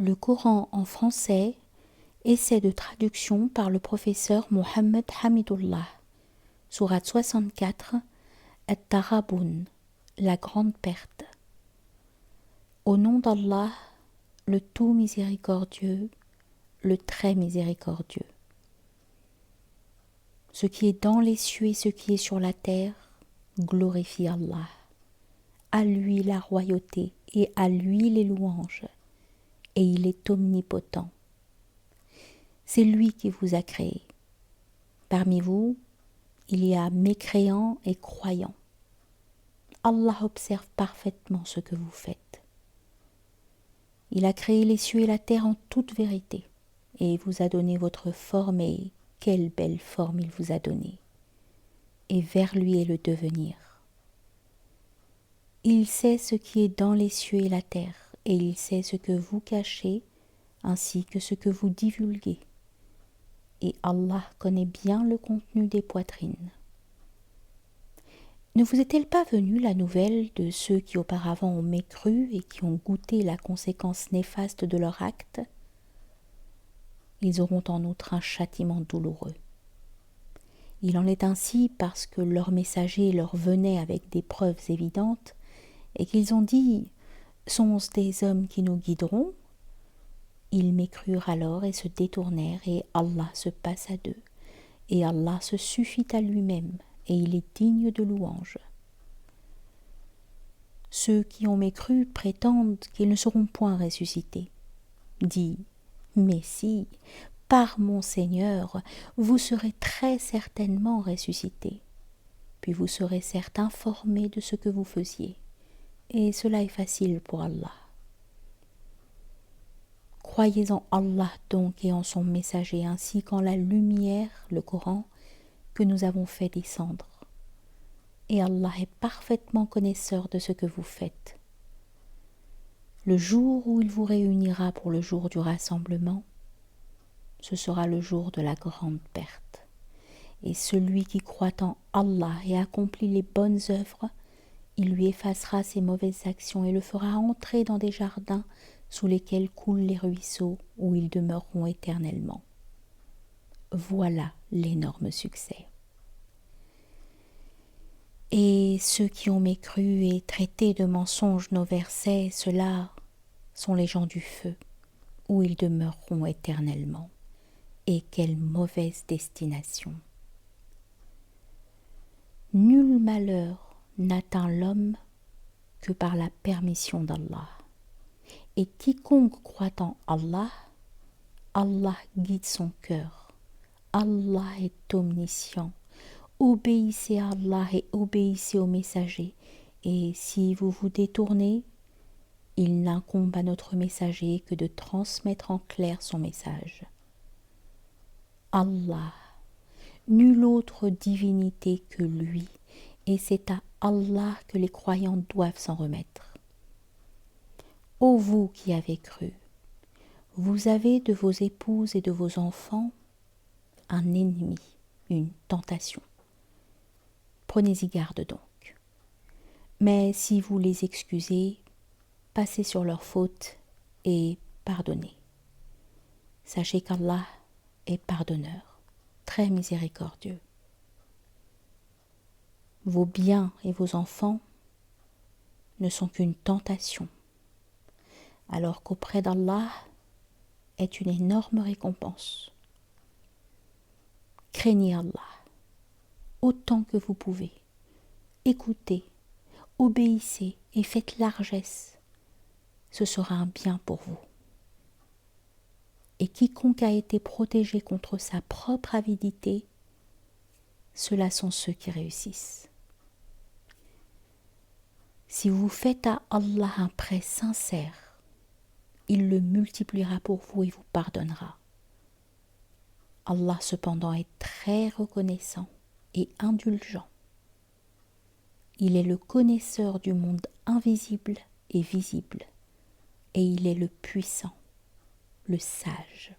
Le Coran en français, essai de traduction par le professeur Mohammed Hamidullah. Sourate 64, At-Taghabun, la grande perte. Au nom d'Allah, le tout miséricordieux, le très miséricordieux. Ce qui est dans les cieux et ce qui est sur la terre, glorifie Allah. À lui la royauté et à lui les louanges, et il est omnipotent. C'est lui qui vous a créé. Parmi vous, il y a mécréants et croyants. Allah observe parfaitement ce que vous faites. Il a créé les cieux et la terre en toute vérité, et vous a donné votre forme, et quelle belle forme il vous a donnée. Et vers lui est le devenir. Il sait ce qui est dans les cieux et la terre, et il sait ce que vous cachez, ainsi que ce que vous divulguez. Et Allah connaît bien le contenu des poitrines. Ne vous est-elle pas venue la nouvelle de ceux qui auparavant ont mécru et qui ont goûté la conséquence néfaste de leur acte? Ils auront en outre un châtiment douloureux. Il en est ainsi parce que leurs messagers leur venaient avec des preuves évidentes et qu'ils ont dit « Sont-ce des hommes qui nous guideront ?» Ils mécrurent alors et se détournèrent, et Allah se passa d'eux, et Allah se suffit à lui-même, et il est digne de louange. Ceux qui ont mécru prétendent qu'ils ne seront point ressuscités. Dis, mais si, par mon Seigneur, vous serez très certainement ressuscités, puis vous serez certes informés de ce que vous faisiez, et cela est facile pour Allah. Croyez en Allah donc et en son messager, ainsi qu'en la lumière, le Coran, que nous avons fait descendre. Et Allah est parfaitement connaisseur de ce que vous faites. Le jour où il vous réunira pour le jour du rassemblement, ce sera le jour de la grande perte. Et celui qui croit en Allah et accomplit les bonnes œuvres, il lui effacera ses mauvaises actions et le fera entrer dans des jardins sous lesquels coulent les ruisseaux où ils demeureront éternellement. Voilà l'énorme succès. Et ceux qui ont mécru et traité de mensonges nos versets, ceux-là sont les gens du feu, où ils demeureront éternellement. Et quelle mauvaise destination! Nul malheur n'atteint l'homme que par la permission d'Allah. Et quiconque croit en Allah, Allah guide son cœur. Allah est omniscient. Obéissez à Allah et obéissez au messager. Et si vous vous détournez, il n'incombe à notre messager que de transmettre en clair son message. Allah, nulle autre divinité que lui, et c'est à Allah que les croyants doivent s'en remettre. Ô vous qui avez cru, vous avez de vos épouses et de vos enfants un ennemi, une tentation. Prenez-y garde donc. Mais si vous les excusez, passez sur leurs fautes et pardonnez. Sachez qu'Allah est pardonneur, très miséricordieux. Vos biens et vos enfants ne sont qu'une tentation, alors qu'auprès d'Allah est une énorme récompense. Craignez Allah autant que vous pouvez. Écoutez, obéissez et faites largesse. Ce sera un bien pour vous. Et quiconque a été protégé contre sa propre avidité, ceux-là sont ceux qui réussissent. Si vous faites à Allah un prêt sincère, il le multipliera pour vous et vous pardonnera. Allah cependant est très reconnaissant et indulgent. Il est le connaisseur du monde invisible et visible, et il est le puissant, le sage.